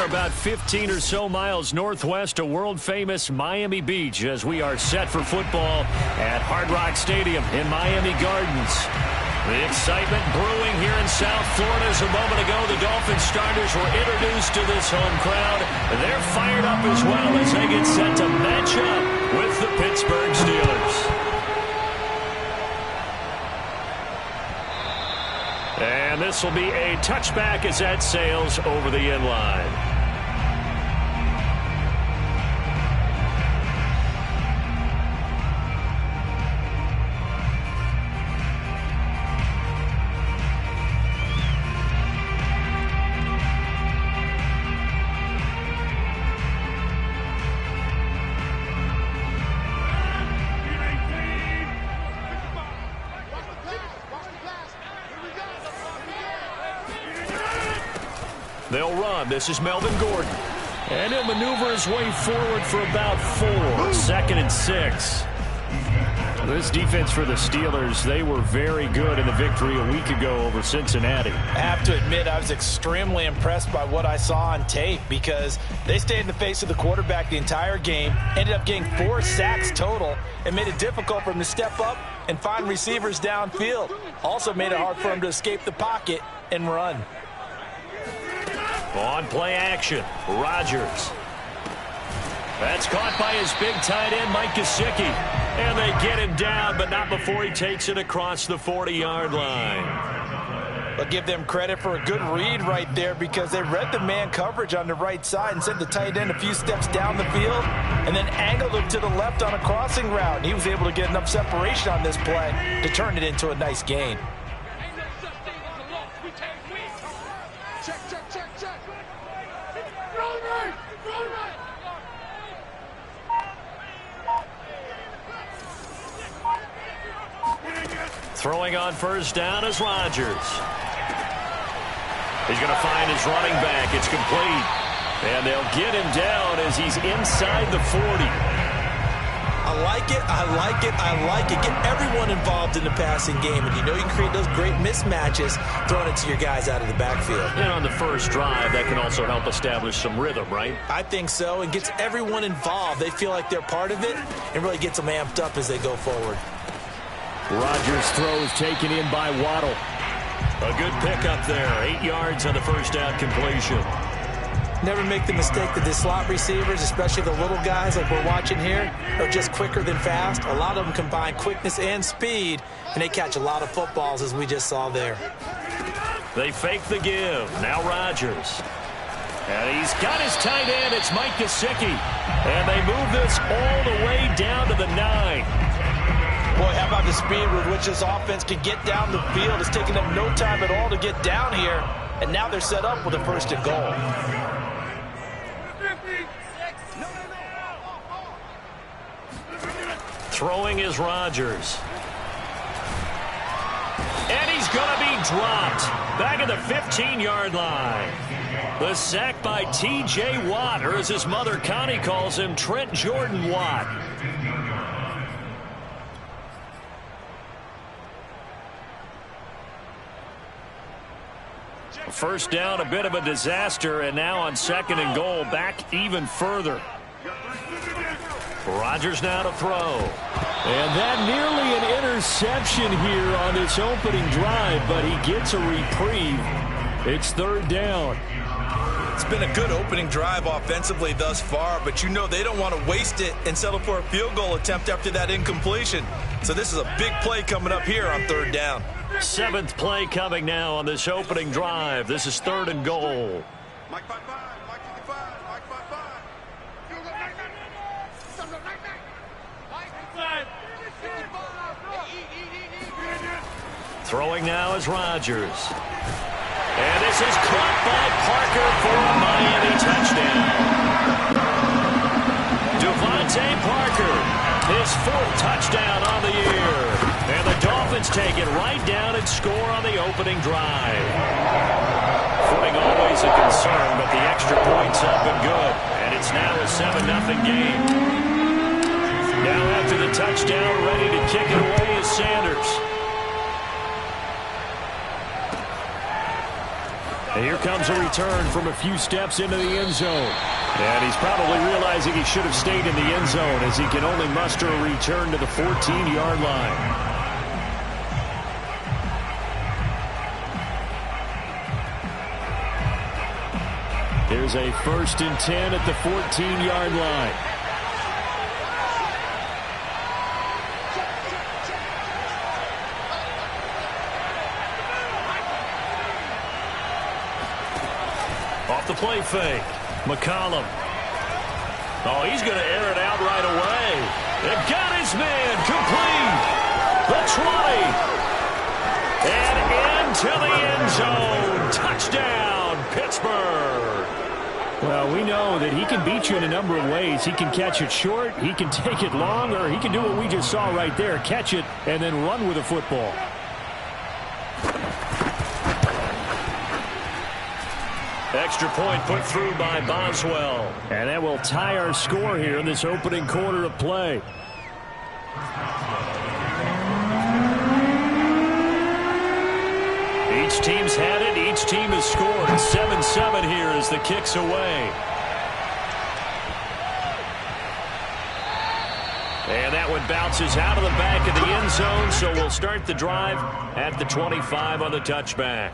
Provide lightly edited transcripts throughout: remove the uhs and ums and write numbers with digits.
are about 15 or so miles northwest of world-famous Miami Beach as we are set for football at Hard Rock Stadium in Miami Gardens. The excitement brewing here in South Florida. As a moment ago, the Dolphins starters were introduced to this home crowd. They're fired up as well as they get set to match up with the Pittsburgh Steelers. And this will be a touchback as that sails over the end line. They'll run. This is Melvin Gordon. And he'll maneuver his way forward for about 4. 2nd and 6. This defense for the Steelers, they were very good in the victory a week ago over Cincinnati. I have to admit, I was extremely impressed by what I saw on tape because they stayed in the face of the quarterback the entire game, ended up getting 4 sacks total, and made it difficult for him to step up and find receivers downfield. Also made it hard for him to escape the pocket and run. On play action, Rodgers. That's caught by his big tight end, Mike Gesicki. And they get him down, but not before he takes it across the 40-yard line. But give them credit for a good read right there because they read the man coverage on the right side and sent the tight end a few steps down the field and then angled him to the left on a crossing route. And he was able to get enough separation on this play to turn it into a nice gain. Throwing on first down is Rodgers. He's going to find his running back. It's complete. And they'll get him down as he's inside the 40. I like it, I like it, I like it. Get everyone involved in the passing game. And you know you can create those great mismatches throwing it to your guys out of the backfield. And on the first drive, that can also help establish some rhythm, right? I think so. And gets everyone involved. They feel like they're part of it and really gets them amped up as they go forward. Rodgers throws taken in by Waddle. A good pickup there. 8 yards on the first down completion. Never make the mistake that the slot receivers, especially the little guys like we're watching here, are just quicker than fast. A lot of them combine quickness and speed, and they catch a lot of footballs as we just saw there. They fake the give. Now Rodgers. And he's got his tight end. It's Mike Gesicki. And they move this all the way down to the 9. Boy, how about the speed with which this offense can get down the field? It's taken them no time at all to get down here, and now they're set up with a 1st and goal. Throwing is Rodgers. And he's going to be dropped back at the 15-yard line. The sack by T.J. Watt, or as his mother Connie calls him, Trent Jordan Watt. First down, a bit of a disaster, and now on 2nd and goal, back even further. Rodgers now to throw. And that nearly an interception here on this opening drive, but he gets a reprieve. It's 3rd down. It's been a good opening drive offensively thus far, but you know they don't want to waste it and settle for a field goal attempt after that incompletion. So this is a big play coming up here on 3rd down. 7th play coming now on this opening drive. This is 3rd and goal. Mike 5-5, Mike 55, Mike 5-5. Throwing now is Rodgers. And this is caught by Parker for a Miami touchdown. Devontae Parker, his 4th touchdown on the year. And the Dolphins take it right down and score on the opening drive. Footing always a concern, but the extra point's up and good. And it's now a 7-0 game. Now after the touchdown, ready to kick it away is Sanders. And here comes a return from a few steps into the end zone. And he's probably realizing he should have stayed in the end zone as he can only muster a return to the 14-yard line. Here's a 1st and 10 at the 14-yard line. Off the play fake. McCollum. Oh, he's going to air it out right away. They've got his man complete. The 20. And into the end zone. Touchdown, Pittsburgh. Well, we know that he can beat you in a number of ways. He can catch it short, he can take it long, or he can do what we just saw right there, catch it and then run with the football. Extra point put through by Boswell. And that will tie our score here in this opening quarter of play. Each team's had it. Each team has scored. 7-7 here as the kick's away. And that one bounces out of the back of the end zone, so we'll start the drive at the 25 on the touchback.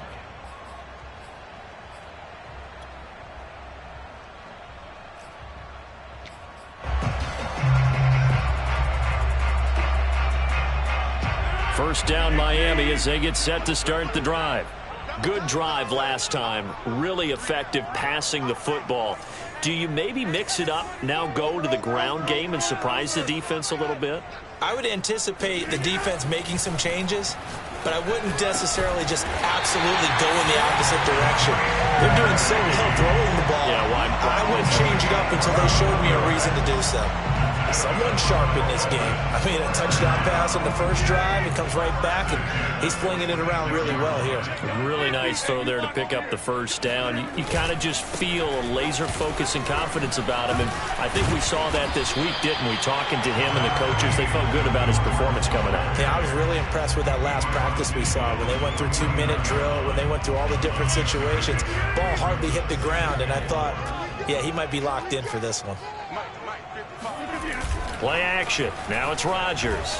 First down Miami as they get set to start the drive. Good drive last time. Really effective passing the football. Do you maybe mix it up, now go to the ground game and surprise the defense a little bit? I would anticipate the defense making some changes, but I wouldn't necessarily just absolutely go in the opposite direction. They're doing so well throwing the ball. Yeah, I wouldn't change it up until they showed me a reason to do so. Someone sharp in this game. I mean, a touchdown pass on the first drive. It comes right back, and he's flinging it around really well here. Really nice throw there to pick up the first down. You kind of just feel a laser focus and confidence about him, and I think we saw that this week, didn't we? Talking to him and the coaches, they felt good about his performance coming out. Yeah, I was really impressed with that last practice we saw when they went through 2-minute drill, when they went through all the different situations. Ball hardly hit the ground, and I thought, yeah, he might be locked in for this one. Play action. Now it's Rodgers.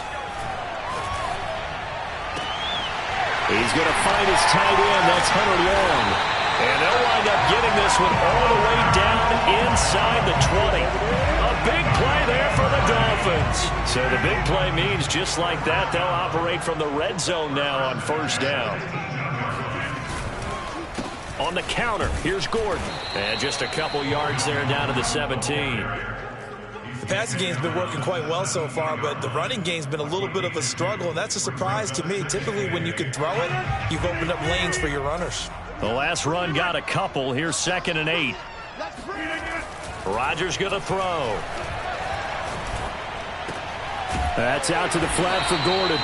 He's going to find his tight end. That's Hunter Long. And they'll wind up getting this one all the way down inside the 20. A big play there for the Dolphins. So the big play means just like that, they'll operate from the red zone now on first down. On the counter, here's Gordon. And just a couple yards there down to the 17. The passing game's been working quite well so far, but the running game's been a little bit of a struggle, and that's a surprise to me. Typically, when you can throw it, you've opened up lanes for your runners. The last run got a couple. Here's 2nd and 8. Rodgers going to throw. That's out to the flat for Gordon.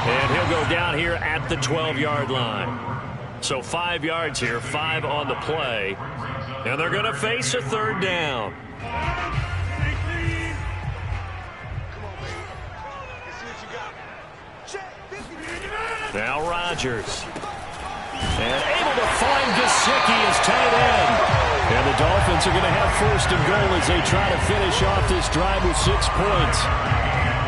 And he'll go down here at the 12-yard line. So 5 yards here, 5 on the play. And they're going to face a 3rd down. Now Rodgers. And able to find Gesicki as tight end. And the Dolphins are going to have 1st and goal as they try to finish off this drive with 6 points.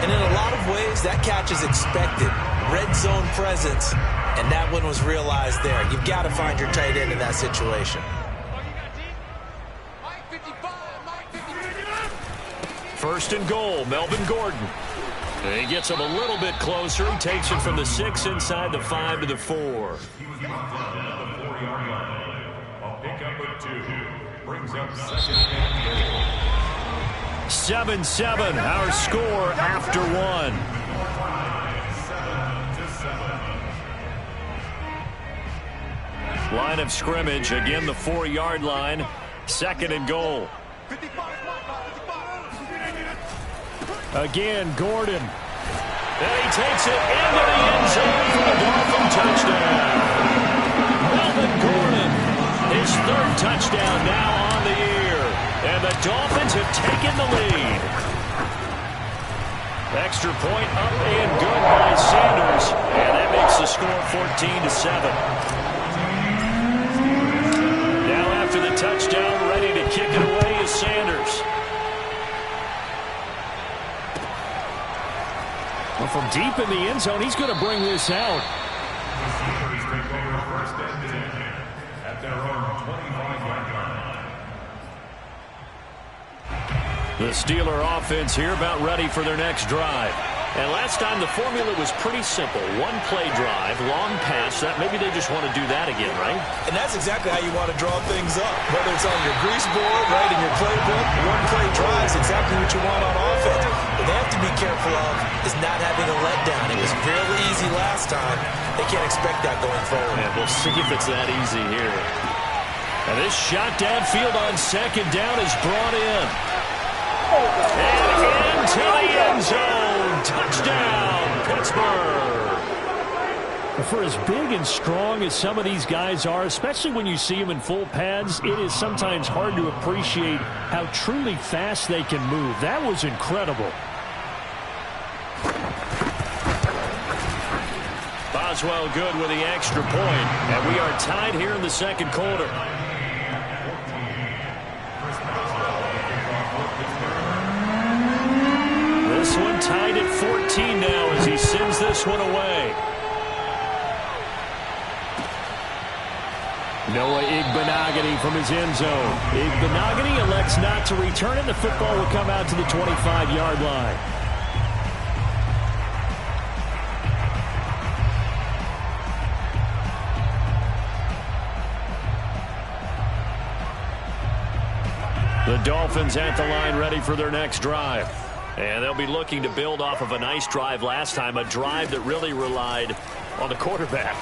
And in a lot of ways, that catch is expected. Red zone presence. And that one was realized there. You've got to find your tight end in that situation. 1st and goal, Melvin Gordon. And he gets him a little bit closer. He takes him from the 6 inside the 5 to the 4. 7-7, our score after 1. Line of scrimmage, again the 4-yard line. 2nd and goal. Again, Gordon. And he takes it into the end zone for the Dolphin touchdown. Melvin Gordon, his 3rd touchdown now on the year. And the Dolphins have taken the lead. Extra point up and good by Sanders. And that makes the score 14-7. touchdown, ready to kick it away is Sanders. Well, from deep in the end zone, he's going to bring this out. The Steeler offense here about ready for their next drive. And last time the formula was pretty simple. One play drive, long pass. Maybe they just want to do that again, right? And that's exactly how you want to draw things up. Whether it's on your grease board, right, in your playbook, one play drive is exactly what you want on offense. What they have to be careful of is not having a letdown. It was fairly easy last time. They can't expect that going forward. Yeah, we'll see if it's that easy here. And this shot downfield on second down is brought in. And into the end zone. Touchdown, Pittsburgh. For as big and strong as some of these guys are, especially when you see them in full pads, it is sometimes hard to appreciate how truly fast they can move. That was incredible. Boswell good with the extra point, and we are tied here in the second quarter. This one tied at 14 now as he sends this one away. Noah Igbenogany from his end zone. Igbenogany elects not to return it. The football will come out to the 25-yard line. The Dolphins at the line ready for their next drive. And they'll be looking to build off of a nice drive last time, a drive that really relied on the quarterback.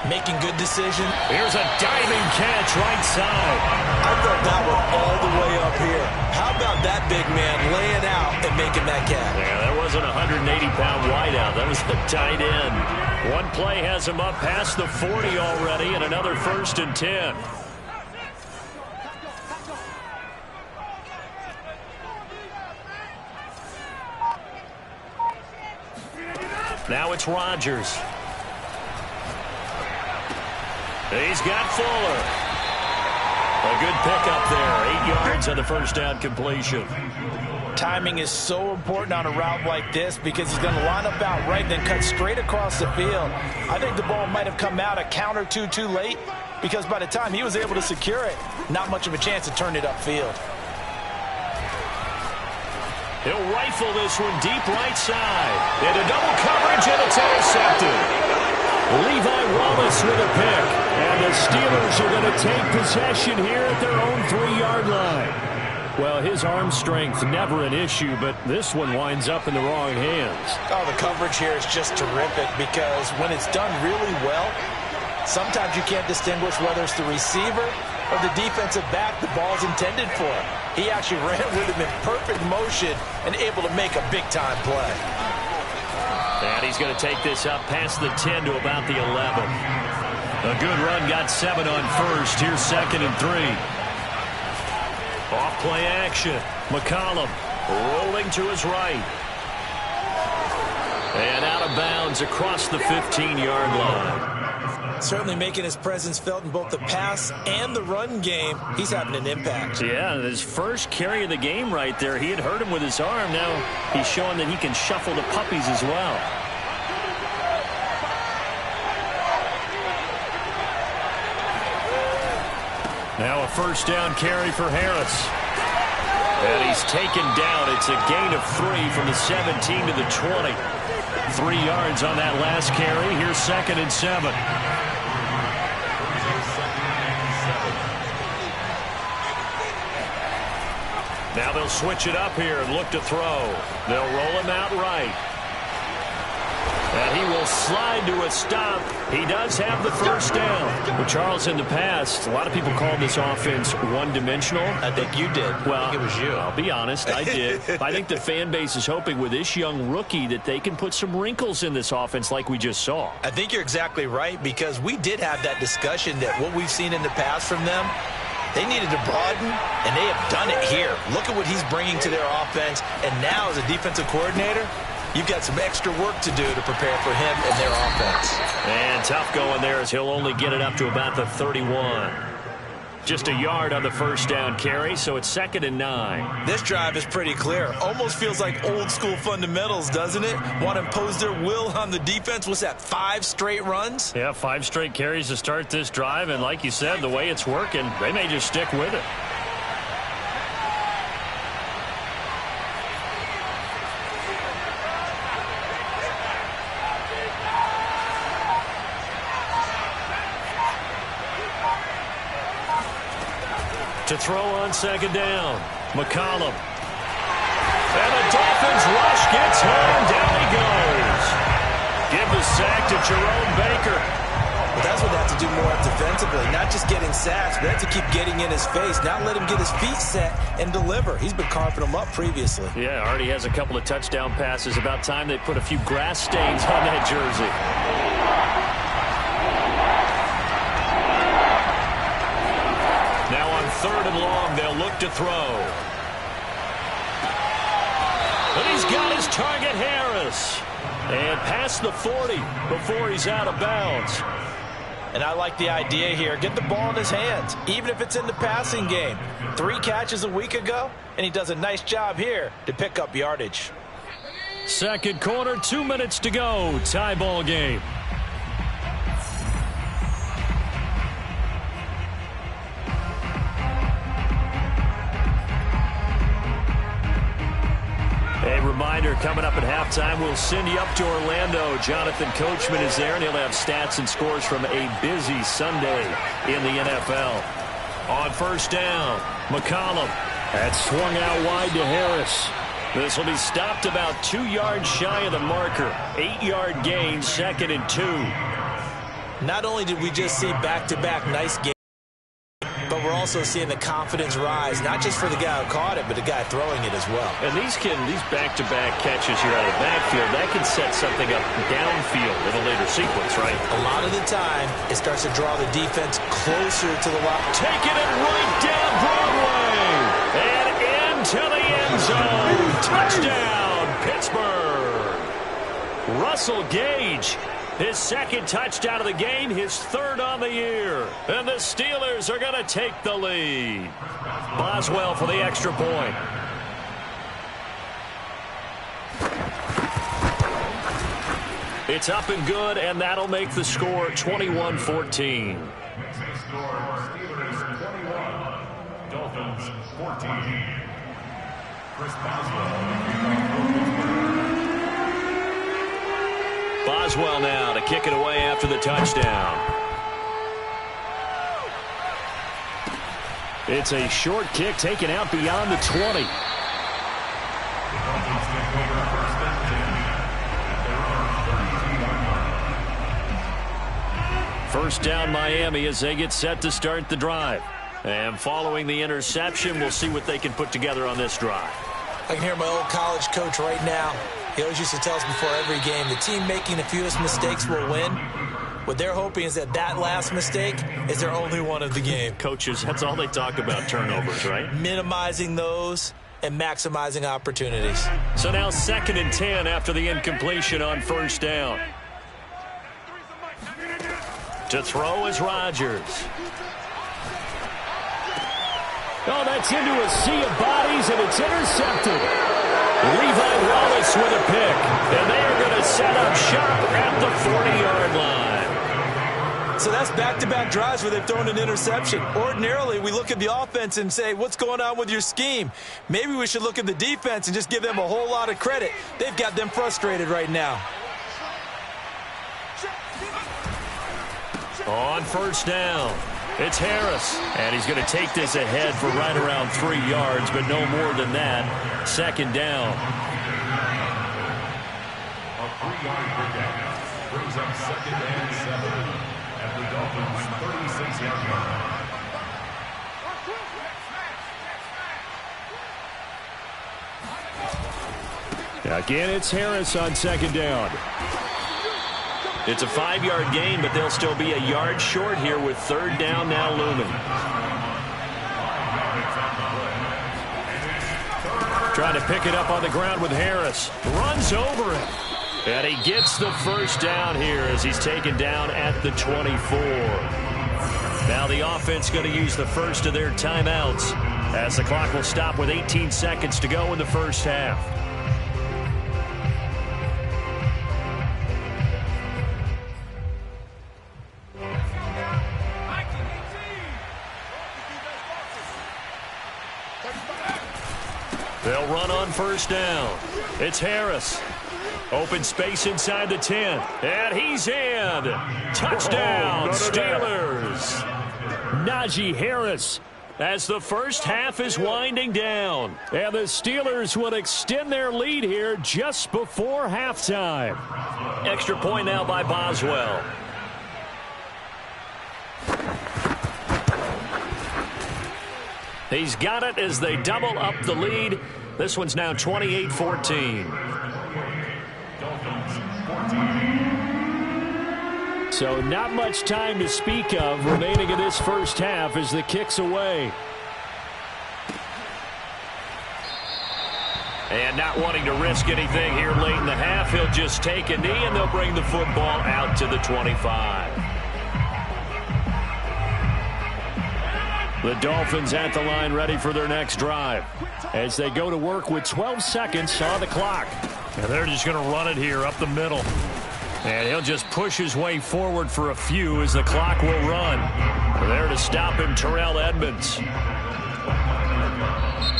Making good decision. Here's a diving catch right side. I thought that one all the way up here. How about that big man laying out and making that catch? Yeah, that wasn't a 180-pound wideout. That was the tight end. One play has him up past the 40 already, and another 1st and 10. Now it's Rodgers. He's got Fuller. A good pickup there. 8 yards on the first down completion. Timing is so important on a route like this because he's going to line up out right and then cut straight across the field. I think the ball might have come out a count or two too late because by the time he was able to secure it, not much of a chance to turn it upfield. He'll rifle this one deep right side. Into double coverage, and it's intercepted. Levi Wallace with a pick. And the Steelers are going to take possession here at their own 3-yard line. Well, his arm strength never an issue, but this one winds up in the wrong hands. Oh, the coverage here is just terrific because when it's done really well, sometimes you can't distinguish whether it's the receiver or the defensive back the ball's intended for. He actually ran with him in perfect motion and able to make a big-time play. And he's going to take this up past the 10 to about the 11. A good run, got 7 on first. Here's 2nd and 3. Off-play action. McCollum rolling to his right. And out of bounds across the 15-yard line. Certainly making his presence felt in both the pass and the run game. He's having an impact. Yeah, his first carry of the game right there. He had hurt him with his arm. Now he's showing that he can shuffle the puppies as well. Now a first down carry for Harris. And he's taken down. It's a gain of 3 from the 17 to the 20. 3 yards on that last carry. Here's 2nd and 7. Now they'll switch it up here and look to throw. They'll roll him out right. And he will slide to a stop. He does have the first down. Well, Charles, in the past, a lot of people called this offense one-dimensional. I think you did. Well, I think it was you. I'll be honest, I did. I think the fan base is hoping with this young rookie that they can put some wrinkles in this offense like we just saw. I think you're exactly right because we did have that discussion that what we've seen in the past from them, they needed to broaden, and they have done it here. Look at what he's bringing to their offense, and now as a defensive coordinator, you've got some extra work to do to prepare for him and their offense. And tough going there as he'll only get it up to about the 31. Just a yard on the first down carry, so it's 2nd and 9. This drive is pretty clear. Almost feels like old school fundamentals, doesn't it? Want to impose their will on the defense. What's that, 5 straight runs? Yeah, 5 straight carries to start this drive, and like you said, the way it's working, they may just stick with it. To throw on 2nd down, McCollum. And the Dolphins rush gets home. Down he goes. Give the sack to Jerome Baker. But that's what they have to do more defensively. Not just getting sacks, but they have to keep getting in his face. Not let him get his feet set and deliver. He's been carving them up previously. Yeah, already has a couple of touchdown passes. About time they put a few grass stains on that jersey. Now on 3rd and long, they'll look to throw. But he's got his target, Harris. And past the 40 before he's out of bounds. And I like the idea here. Get the ball in his hands, even if it's in the passing game. 3 catches a week ago, and he does a nice job here to pick up yardage. 2nd quarter, 2 minutes to go. Tie ball game. A reminder, coming up at halftime, we'll send you up to Orlando. Jonathan Coachman is there, and he'll have stats and scores from a busy Sunday in the NFL. On 1st down, McCollum. That's swung out wide to Harris. This will be stopped about 2 yards shy of the marker. 8-yard gain, 2nd and 2. Not only did we just see back-to-back nice games, but we're also seeing the confidence rise, not just for the guy who caught it, but the guy throwing it as well. And these back-to-back catches here out of the backfield, that can set something up downfield in a later sequence, right? A lot of the time, it starts to draw the defense closer to the line. Taking it right down Broadway. And into the end zone. Touchdown, Pittsburgh. Russell Gage. His 2nd touchdown of the game, his 3rd on the year. And the Steelers are going to take the lead. Boswell for the extra point. It's up and good, and that'll make the score 21-14. Steelers 21, Dolphins 14. Chris Boswell now to kick it away after the touchdown. It's a short kick taken out beyond the 20. First down Miami as they get set to start the drive. And following the interception, we'll see what they can put together on this drive. I can hear my old college coach right now. He always used to tell us before every game, the team making the fewest mistakes will win. What they're hoping is that last mistake is their only one of the game. Coaches, that's all they talk about, turnovers, right? Minimizing those and maximizing opportunities. So now 2nd and 10 after the incompletion on 1st down. To throw is Rodgers. Oh, that's into a sea of bodies, and it's intercepted. Levi Wallace with a pick, and they are going to set up shop at the 40-yard line. So that's back-to-back drives where they've thrown an interception. Ordinarily, we look at the offense and say, what's going on with your scheme? Maybe we should look at the defense and just give them a whole lot of credit. They've got them frustrated right now. On 1st down, it's Harris, and he's going to take this ahead for right around 3 yards, but no more than that. 2nd down. A 3-yard pickup brings up 2nd and 7 at the Dolphins' 36-yard line. Again, it's Harris on 2nd down. It's a 5-yard gain, but they'll still be a yard short here with 3rd down now looming. Trying to pick it up on the ground with Harris. Runs over it. And he gets the 1st down here as he's taken down at the 24. Now the offense going to use the first of their timeouts as the clock will stop with 18 seconds to go in the first half. They'll run on first down. It's Harris. Open space inside the 10. And he's in. Touchdown, Steelers. Najee Harris as the first half is winding down. And the Steelers will extend their lead here just before halftime. Extra point now by Boswell. He's got it as they double up the lead. This one's now 28-14. So not much time to speak of remaining in this first half as the kick's away. And not wanting to risk anything here late in the half, he'll just take a knee and they'll bring the football out to the 25. The Dolphins at the line ready for their next drive as they go to work with 12 seconds on the clock. And they're just going to run it here up the middle. And he'll just push his way forward for a few as the clock will run. There to stop him, Terrell Edmonds.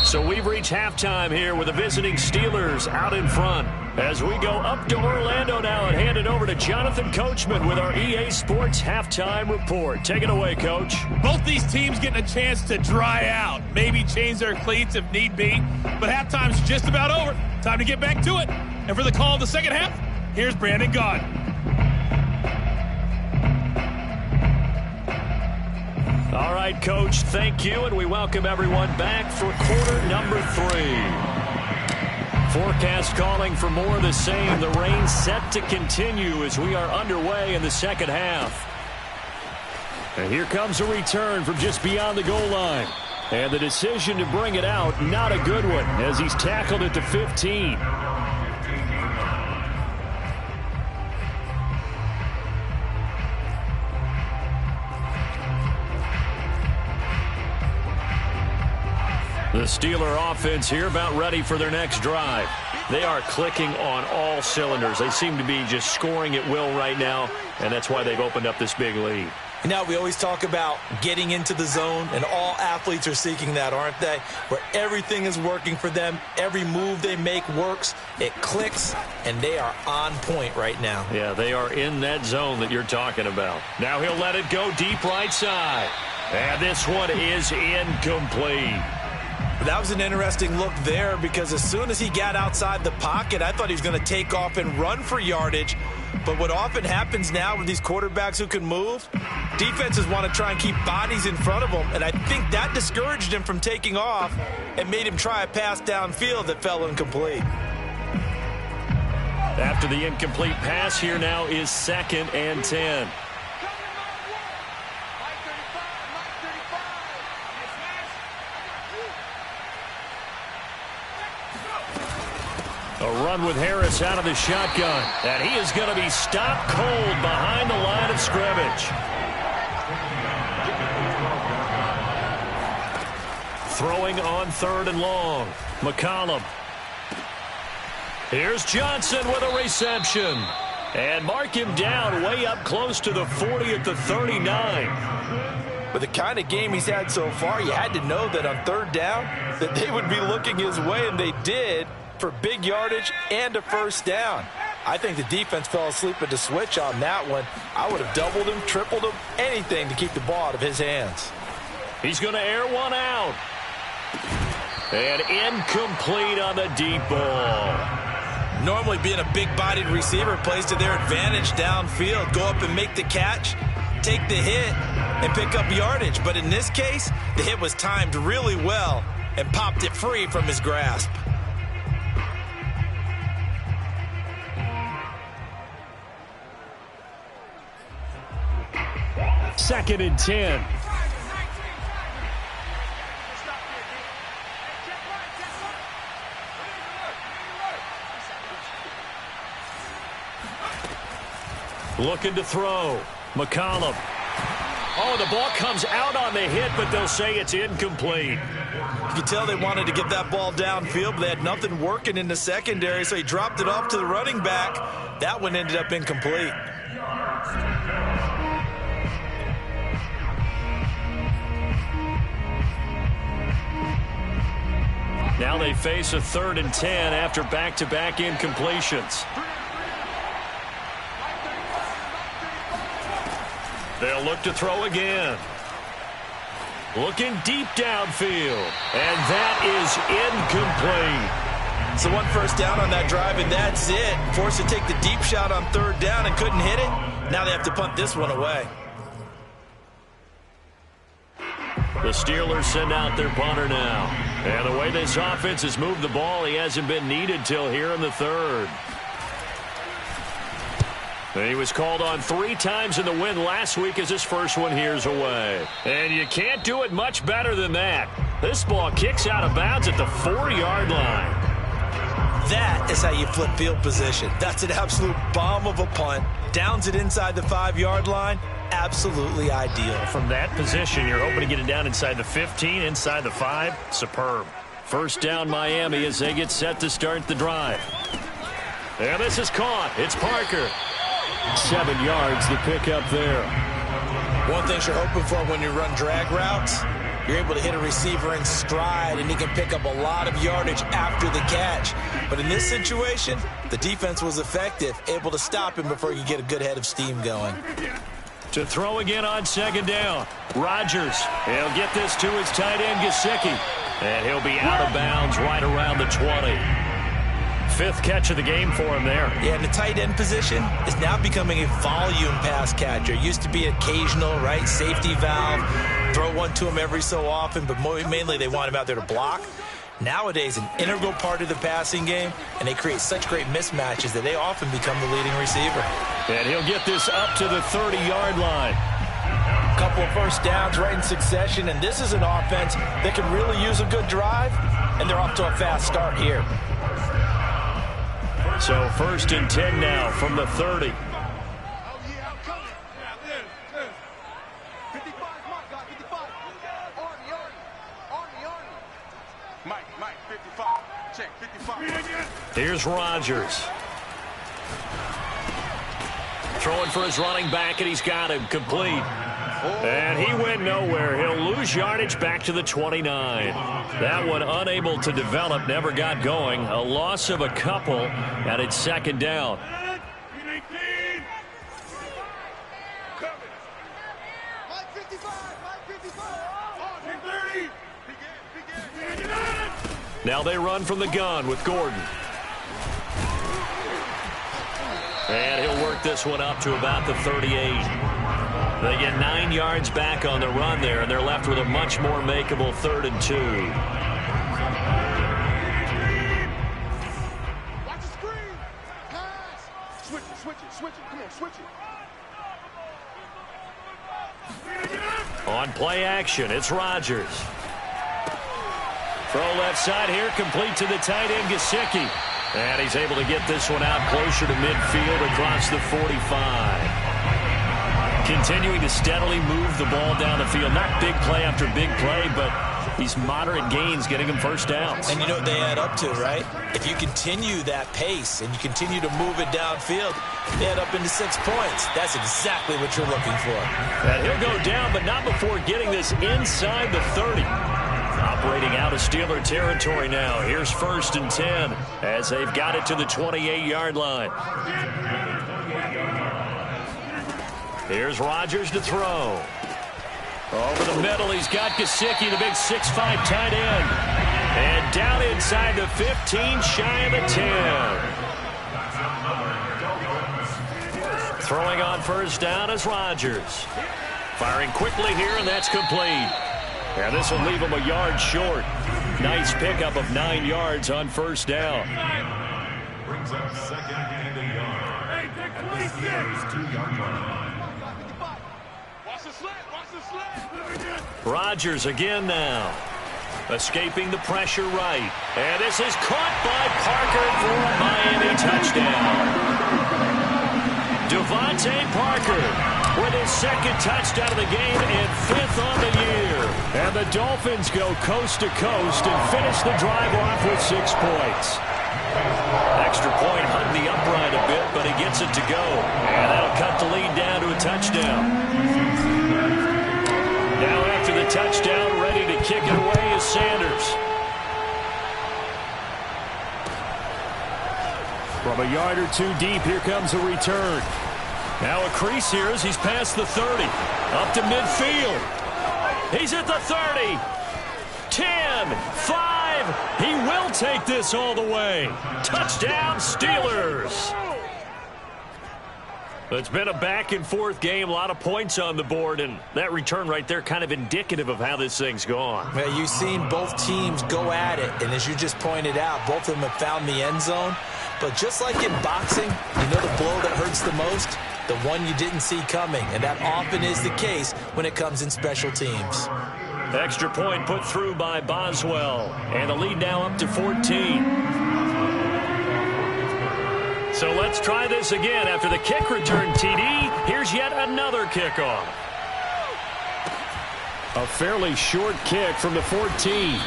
So we've reached halftime here with the visiting Steelers out in front. As we go up to Orlando now and hand it over to Jonathan Coachman with our EA Sports Halftime Report. Take it away, Coach. Both these teams getting a chance to dry out, maybe change their cleats if need be. But halftime's just about over. Time to get back to it. And for the call of the second half, here's Brandon Gaudin. All right, Coach, thank you, and we welcome everyone back for quarter number 3. Forecast calling for more of the same. The rain set to continue as we are underway in the second half. And here comes a return from just beyond the goal line. And the decision to bring it out, not a good one, as he's tackled at the 15. The Steeler offense here about ready for their next drive. They are clicking on all cylinders. They seem to be just scoring at will right now, and that's why they've opened up this big lead. Now, we always talk about getting into the zone, and all athletes are seeking that, aren't they? Where everything is working for them. Every move they make works. It clicks, and they are on point right now. Yeah, they are in that zone that you're talking about. Now he'll let it go deep right side. And this one is incomplete. That was an interesting look there because as soon as he got outside the pocket, I thought he was going to take off and run for yardage. But what often happens now with these quarterbacks who can move, defenses want to try and keep bodies in front of them, and I think that discouraged him from taking off and made him try a pass downfield that fell incomplete. After the incomplete pass, here now is 2nd and 10. A run with Harris out of the shotgun. And he is going to be stopped cold behind the line of scrimmage. Throwing on 3rd and long. McCollum. Here's Johnson with a reception. And mark him down way up close to the 40 at the 39. With the kind of game he's had so far, you had to know that on 3rd down that they would be looking his way, and they did, for big yardage and a first down. I think the defense fell asleep at the switch on that one. I would have doubled him, tripled him, anything to keep the ball out of his hands. He's going to air one out. And incomplete on the deep ball. Normally being a big-bodied receiver plays to their advantage downfield. Go up and make the catch, take the hit, and pick up yardage. But in this case, the hit was timed really well and popped it free from his grasp. 2nd and 10. Looking to throw. McCollum. Oh, the ball comes out on the hit, but they'll say it's incomplete. You can tell they wanted to get that ball downfield, but they had nothing working in the secondary, so he dropped it off to the running back. That one ended up incomplete. Now they face a 3rd and 10 after back-to-back incompletions. They'll look to throw again. Looking deep downfield. And that is incomplete. So 1 first down on that drive, and that's it. Forced to take the deep shot on 3rd down and couldn't hit it. Now they have to punt this one away. The Steelers send out their punter now. And the way this offense has moved the ball, he hasn't been needed till here in the 3rd. He was called on 3 times in the win last week as his first one here's away. And you can't do it much better than that. This ball kicks out of bounds at the 4-yard line. That is how you flip field position. That's an absolute bomb of a punt. Downs it inside the 5-yard line. Absolutely ideal. From that position, you're hoping to get it down inside the 15, inside the 5. Superb. First down Miami as they get set to start the drive. And this is caught. It's Parker. 7 yards the pick up there. One thing you're hoping for when you run drag routes, you're able to hit a receiver in stride, and he can pick up a lot of yardage after the catch. But in this situation, the defense was effective, able to stop him before he could get a good head of steam going. To throw again on 2nd down. Rodgers. He'll get this to his tight end, Gesicki. And he'll be out of bounds right around the 20. 5th catch of the game for him there. Yeah, and the tight end position is now becoming a volume pass catcher. Used to be occasional, right, safety valve. Throw one to him every so often, but mainly they want him out there to block. Nowadays, an integral part of the passing game, and they create such great mismatches that they often become the leading receiver. And he'll get this up to the 30-yard line. A couple of first downs right in succession, and this is an offense that can really use a good drive, and they're off to a fast start here. So 1st and 10 now from the 30. Here's Rodgers. Throwing for his running back, and he's got him complete. And he went nowhere. He'll lose yardage back to the 29. That one unable to develop, never got going. A loss of a couple, and it's 2nd down. Now they run from the gun with Gordon. And he'll work this one up to about the 38. They get 9 yards back on the run there, and they're left with a much more makeable 3rd and 2. Watch the screen. Pass. Switch it. Come on, switch it. On play action, it's Rodgers. Throw left side here, complete to the tight end, Gesicki. And he's able to get this one out closer to midfield across the 45. Continuing to steadily move the ball down the field. Not big play after big play, but these moderate gains getting him first downs. And you know what they add up to, right? If you continue that pace and you continue to move it downfield, they add up into 6 points. That's exactly what you're looking for. And he'll go down, but not before getting this inside the 30. Operating out of Steeler territory now. Here's 1st and 10 as they've got it to the 28-yard line. Here's Rodgers to throw. Over the middle, he's got Gesicki, the big 6'5" tight end. And down inside the 15, shy of the 10. Throwing on first down is Rodgers. Firing quickly here, and that's complete. And this will leave him a yard short. Nice pickup of 9 yards on first down. Brings up 2nd and a yard. At the Steelers' 2-yard line. Rodgers again now. Escaping the pressure right. And this is caught by Parker for a Miami touchdown. Devontae Parker with his second touchdown of the game and 5th on the year. And the Dolphins go coast to coast and finish the drive off with 6 points. Extra point hung the upright a bit, but he gets it to go. And that'll cut the lead down to a touchdown. Now after the touchdown, ready to kick it away is Sanders. From a yard or 2 deep, here comes a return. Now a crease here as he's past the 30. Up to midfield. He's at the 30. 10, 5. He will take this all the way. Touchdown, Steelers. It's been a back-and-forth game, a lot of points on the board, and that return right there kind of indicative of how this thing's gone. Well, you've seen both teams go at it, and as you just pointed out, both of them have found the end zone. But just like in boxing, you know the blow that hurts the most? The one you didn't see coming, and that often is the case when it comes in special teams. Extra point put through by Boswell, and the lead now up to 14. So let's try this again. After the kick return TD, here's yet another kickoff. A fairly short kick from the 14.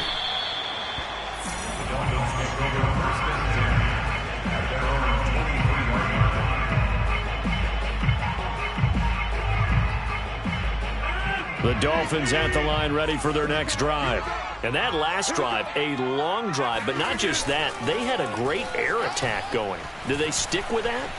The Dolphins at the line ready for their next drive. And that last drive, a long drive, but not just that. They had a great air attack going. Do they stick with that?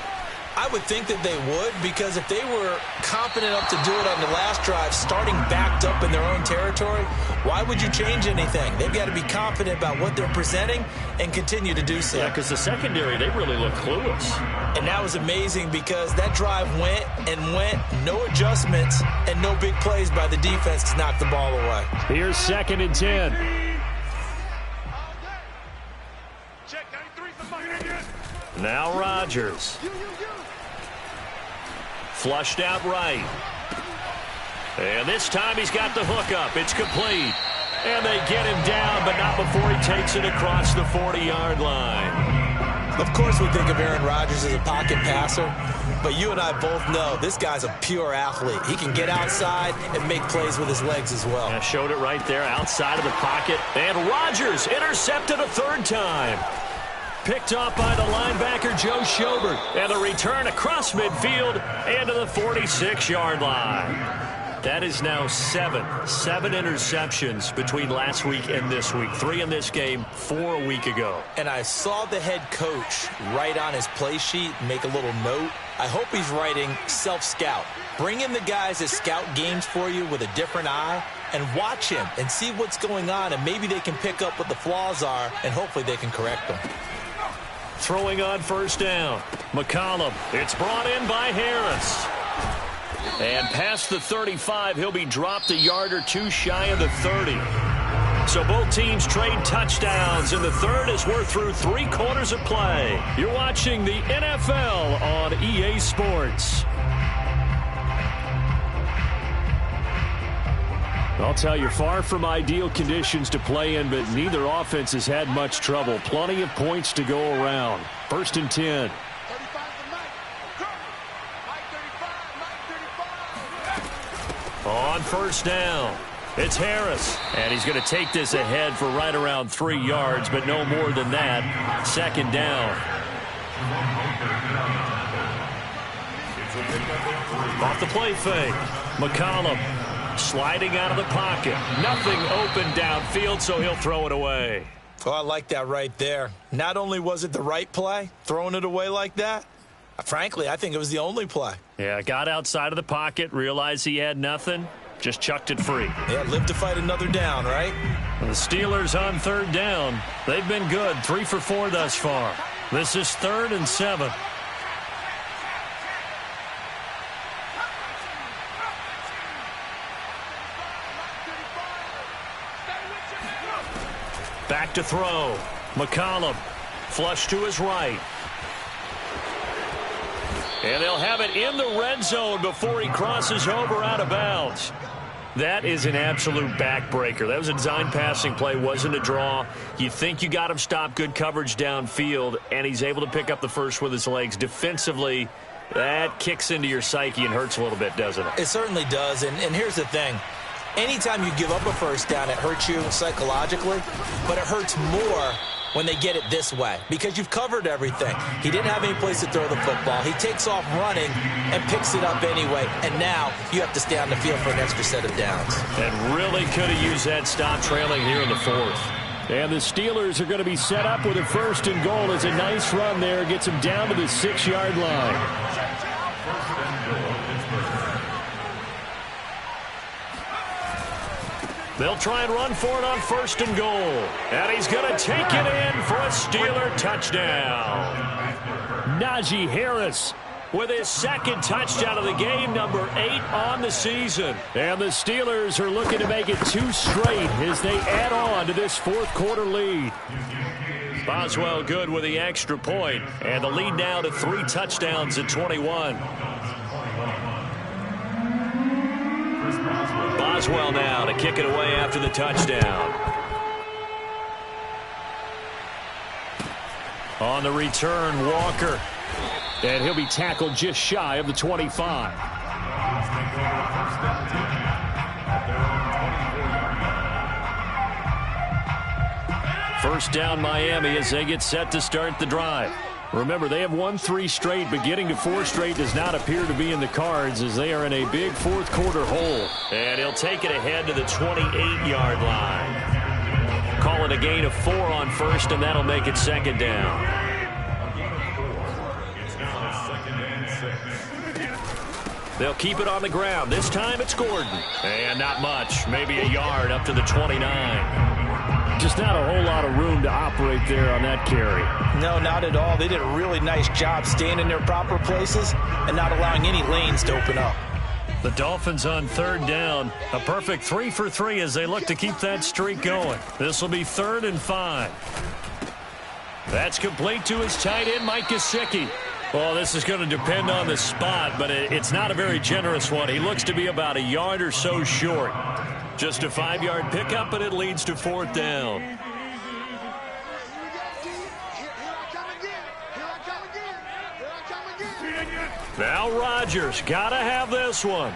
I would think that they would, because if they were confident enough to do it on the last drive, starting backed up in their own territory, why would you change anything? They've got to be confident about what they're presenting and continue to do so. Yeah, because the secondary, they really look clueless. And that was amazing because that drive went and went, no adjustments, and no big plays by the defense to knock the ball away. Here's 2nd and 10. Now Rodgers. Flushed out right. And this time he's got the hook up. It's complete. And they get him down, but not before he takes it across the 40-yard line. Of course we think of Aaron Rodgers as a pocket passer, but you and I both know this guy's a pure athlete. He can get outside and make plays with his legs as well. Yeah, showed it right there outside of the pocket. And Rodgers intercepted a 3rd time. Picked off by the linebacker, Joe Schobert. And the return across midfield and to the 46-yard line. That is now 7 interceptions between last week and this week. 3 in this game, 4 a week ago. And I saw the head coach write on his play sheet, make a little note. I hope he's writing self-scout. Bring in the guys that scout games for you with a different eye and watch him and see what's going on, and maybe they can pick up what the flaws are, and hopefully they can correct them. Throwing on 1st down. McCollum. It's brought in by Harris. And past the 35, he'll be dropped a yard or 2 shy of the 30. So both teams trade touchdowns in the 3rd as we're through 3 quarters of play. You're watching the NFL on EA Sports. I'll tell you, far from ideal conditions to play in, but neither offense has had much trouble. Plenty of points to go around. 1st and 10. On 1st down, it's Harris. And he's going to take this ahead for right around 3 yards, but no more than that. 2nd down. Off the play fake. McCollum sliding out of the pocket. Nothing open downfield, so he'll throw it away. Oh, I like that right there. Not only was it the right play, throwing it away like that, frankly, I think it was the only play. Yeah, got outside of the pocket, realized he had nothing, just chucked it free. Yeah, live to fight another down, right? And the Steelers on 3rd down. They've been good, 3 for 4 thus far. This is 3rd and 7. Back to throw. McCollum. Flush to his right. And they'll have it in the red zone before he crosses over out of bounds. That is an absolute backbreaker. That was a design passing play, wasn't a draw. You think you got him stopped, good coverage downfield, and he's able to pick up the first with his legs. Defensively, That kicks into your psyche and hurts a little bit, doesn't it? It certainly does, and here's the thing. Anytime you give up a first down, it hurts you psychologically, but it hurts more when they get it this way because you've covered everything. He didn't have any place to throw the football. He takes off running and picks it up anyway, and now you have to stay on the field for an extra set of downs. And really could have used that stop trailing here in the fourth. And the Steelers are going to be set up with a 1st and goal. As a nice run there gets them down to the 6-yard line. They'll try and run for it on 1st and goal. And he's going to take it in for a Steeler touchdown. Najee Harris with his 2nd touchdown of the game, number 8 on the season. And the Steelers are looking to make it 2 straight as they add on to this 4th quarter lead. Boswell good with the extra point, and the lead now to 3 touchdowns at 21. Boswell now to kick it away after the touchdown. On the return, Walker. And he'll be tackled just shy of the 25. First down Miami as they get set to start the drive. Remember, they have won 3 straight, but getting to 4 straight does not appear to be in the cards as they are in a big 4th quarter hole. And he'll take it ahead to the 28-yard line. Call it a gain of 4 on 1st, and that'll make it 2nd down. They'll keep it on the ground. This time it's Gordon. And not much. Maybe a yard up to the 29. Just not a whole lot of room to operate there on that carry. No, not at all. They did a really nice job staying in their proper places and not allowing any lanes to open up. The Dolphins on 3rd down. A perfect 3 for 3 as they look to keep that streak going. This will be 3rd and 5. That's complete to his tight end, Mike Gesicki. Well, this is going to depend on the spot, but it's not a very generous one. He looks to be about a yard or so short. Just a 5-yard pickup, and it leads to 4th down. Now Rodgers got to have this one.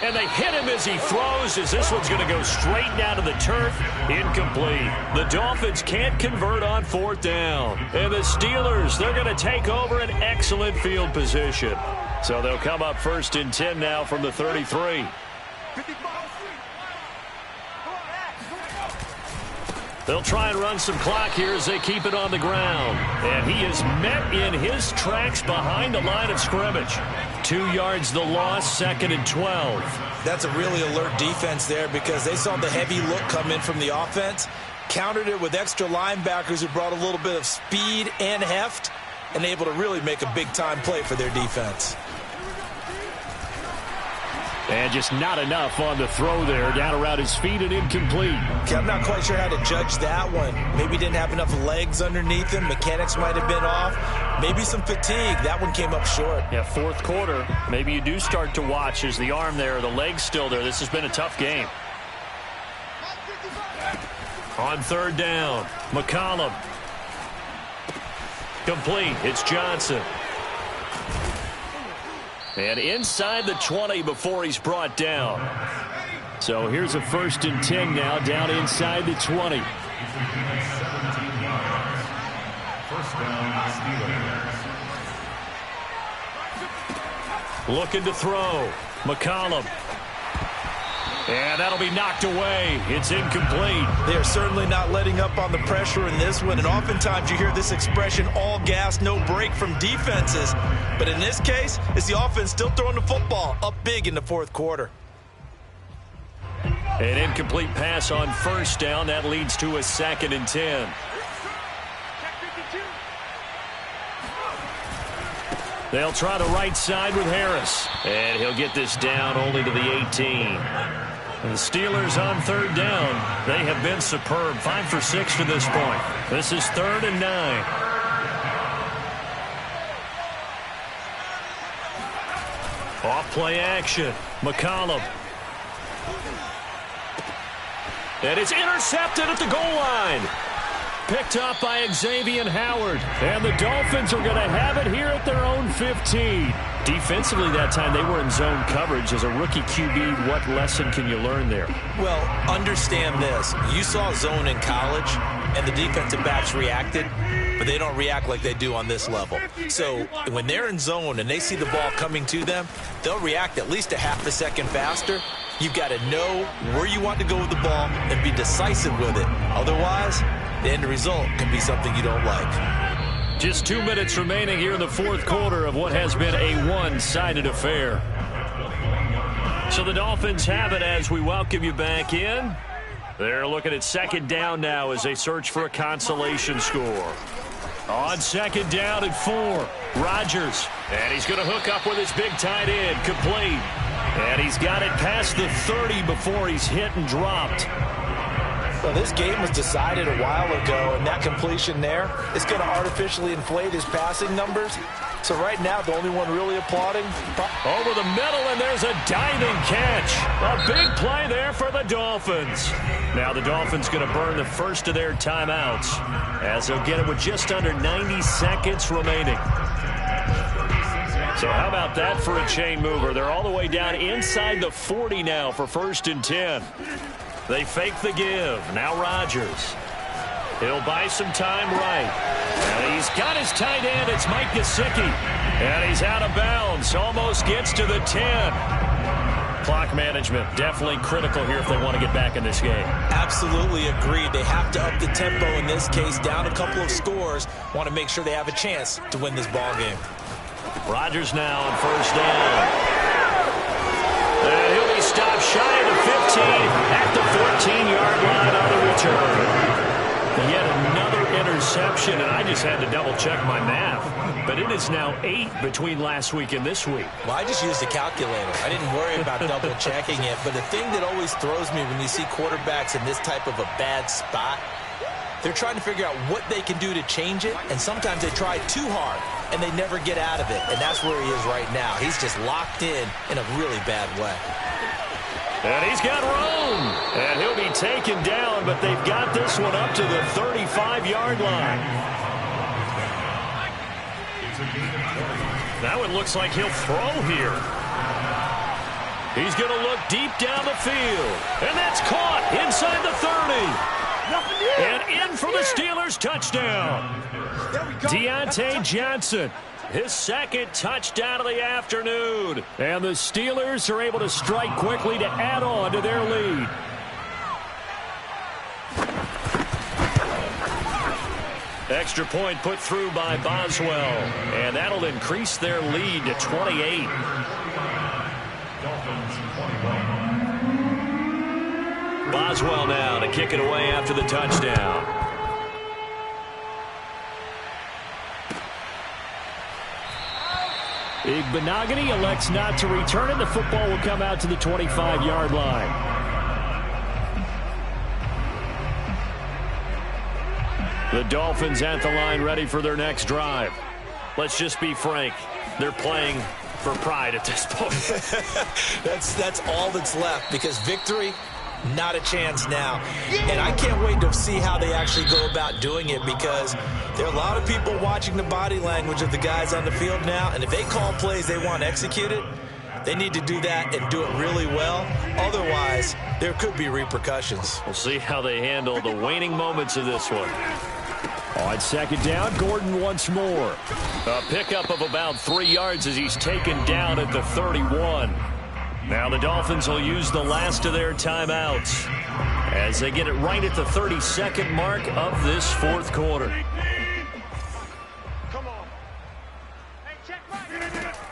And they hit him as he throws, as this one's going to go straight down to the turf. Incomplete. The Dolphins can't convert on 4th down. And the Steelers, they're going to take over an excellent field position. So they'll come up 1st and 10 now from the 33. They'll try and run some clock here as they keep it on the ground. And he is met in his tracks behind the line of scrimmage. 2 yards the loss, 2nd and 12. That's a really alert defense there because they saw the heavy look come in from the offense, countered it with extra linebackers who brought a little bit of speed and heft, and able to really make a big-time play for their defense. And just not enough on the throw there, down around his feet and incomplete. Okay, I'm not quite sure how to judge that one. Maybe didn't have enough legs underneath him. Mechanics might have been off. Maybe some fatigue. That one came up short. Yeah, 4th quarter. Maybe you do start to watch as the arm there, the leg's still there. This has been a tough game. On 3rd down, McCollum. Complete. It's Johnson. And inside the 20 before he's brought down. So here's a 1st and 10 now, down inside the 20. Looking to throw. McCollum. And that'll be knocked away. It's incomplete. They are certainly not letting up on the pressure in this one. And oftentimes you hear this expression, all gas, no break from defenses. But in this case, it's the offense still throwing the football up big in the 4th quarter. An incomplete pass on 1st down. That leads to a 2nd and 10. They'll try the right side with Harris. And he'll get this down only to the 18. And the Steelers on 3rd down. They have been superb. 5 for 6 to this point. This is 3rd and 9. Off play action. McCollum. And it's intercepted at the goal line. picked up by Xavier Howard. And the Dolphins are going to have it here at their own 15. Defensively that time, they were in zone coverage. As a rookie QB, what lesson can you learn there? Well, understand this. You saw zone in college, and the defensive backs reacted, but they don't react like they do on this level. So when they're in zone and they see the ball coming to them, they'll react at least a half a second faster. You've got to know where you want to go with the ball and be decisive with it. Otherwise, the end result can be something you don't like. Just 2 minutes remaining here in the fourth quarter of what has been a one-sided affair. So the Dolphins have it as we welcome you back in. They're looking at second down now as they search for a consolation score. On second down at 4, Rodgers. And he's going to hook up with his big tight end, complete. And he's got it past the 30 before he's hit and dropped. Well, this game was decided a while ago, and that completion there is going to artificially inflate his passing numbers. So right now, the only one really applauding. Over the middle, and there's a diving catch. A big play there for the Dolphins. Now the Dolphins going to burn the first of their timeouts as they'll get it with just under 90 seconds remaining. So how about that for a chain mover? They're all the way down inside the 40 now for 1st and 10. They fake the give. Now Rodgers. He'll buy some time right. And he's got his tight end. It's Mike Gesicki. And he's out of bounds. Almost gets to the 10. Clock management definitely critical here if they want to get back in this game. Absolutely agreed. They have to up the tempo in this case. Down a couple of scores. Want to make sure they have a chance to win this ball game. Rodgers now on 1st down. And he'll be stopped shy of the 15 at the 14-yard line on the return. Yet another interception, and I just had to double-check my math. But it is now 8 between last week and this week. Well, I just used a calculator. I didn't worry about double-checking it. But the thing that always throws me when you see quarterbacks in this type of a bad spot, they're trying to figure out what they can do to change it, and sometimes they try too hard, and they never get out of it, and that's where he is right now. He's just locked in a really bad way. And he's got room, and he'll be taken down, but they've got this one up to the 35-yard line. Now it looks like he'll throw here. He's going to look deep down the field, and that's caught inside the 30. And in for the Steelers touchdown. Deontay Johnson, his second touchdown of the afternoon. And the Steelers are able to strike quickly to add on to their lead. Extra point put through by Boswell. And that'll increase their lead to 28. Boswell now to kick it away after the touchdown. Igbenogany elects not to return it. The football will come out to the 25-yard line. The Dolphins at the line ready for their next drive. Let's just be frank. They're playing for pride at this point. That's all that's left, because victory, not a chance now. And I can't wait to see how they actually go about doing it, because there are a lot of people watching the body language of the guys on the field now, and if they call plays they want executed, they need to do that and do it really well. Otherwise, there could be repercussions. We'll see how they handle the waning moments of this one. On second down, Gordon once more. A pickup of about 3 yards as he's taken down at the 31. Now the Dolphins will use the last of their timeouts as they get it right at the 32nd mark of this fourth quarter.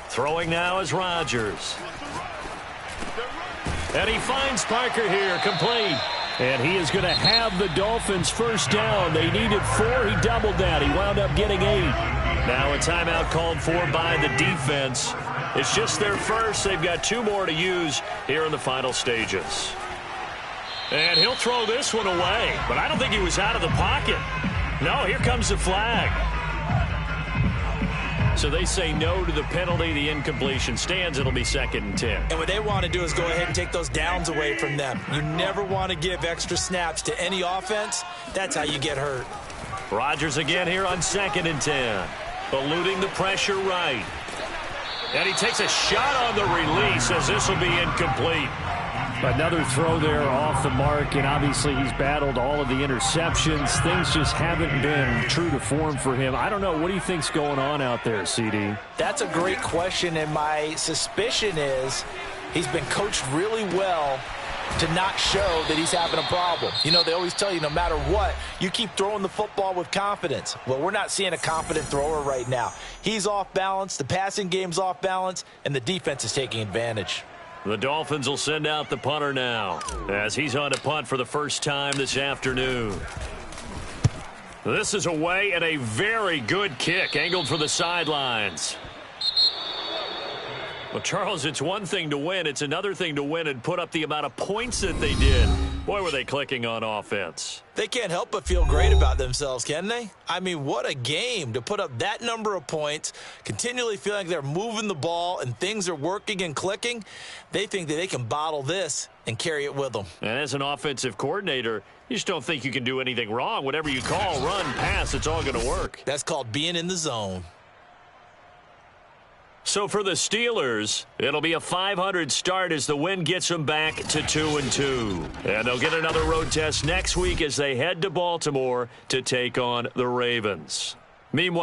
Throwing now is Rodgers. And he finds Parker here, complete. And he is going to have the Dolphins first down. They needed 4. He doubled that. He wound up getting 8. Now a timeout called for by the defense. It's just their first. They've got 2 more to use here in the final stages. And he'll throw this one away. But I don't think he was out of the pocket. No, here comes the flag. So they say no to the penalty. The incompletion stands. It'll be 2nd and 10. And what they want to do is go ahead and take those downs away from them. You never want to give extra snaps to any offense. That's how you get hurt. Rodgers again here on 2nd and 10. Eluding the pressure right. And he takes a shot on the release as this will be incomplete. Another throw there off the mark, and obviously he's battled all of the interceptions. Things just haven't been true to form for him. I don't know. What do you think's going on out there, CD? That's a great question, and my suspicion is he's been coached really well to not show that he's having a problem. You know, they always tell you no matter what, you keep throwing the football with confidence. Well, we're not seeing a confident thrower right now. He's off balance, the passing game's off balance, and the defense is taking advantage. The Dolphins will send out the punter now as he's on to punt for the first time this afternoon. This is away and a very good kick angled for the sidelines. Well, Charles, it's one thing to win. It's another thing to win and put up the amount of points that they did. Boy, were they clicking on offense. They can't help but feel great about themselves, can they? I mean, what a game to put up that number of points, continually feeling like they're moving the ball and things are working and clicking. They think that they can bottle this and carry it with them. And as an offensive coordinator, you just don't think you can do anything wrong. Whatever you call, run, pass, it's all going to work. That's called being in the zone. So for the Steelers, it'll be a .500 start as the win gets them back to 2-2. And they'll get another road test next week as they head to Baltimore to take on the Ravens. Meanwhile,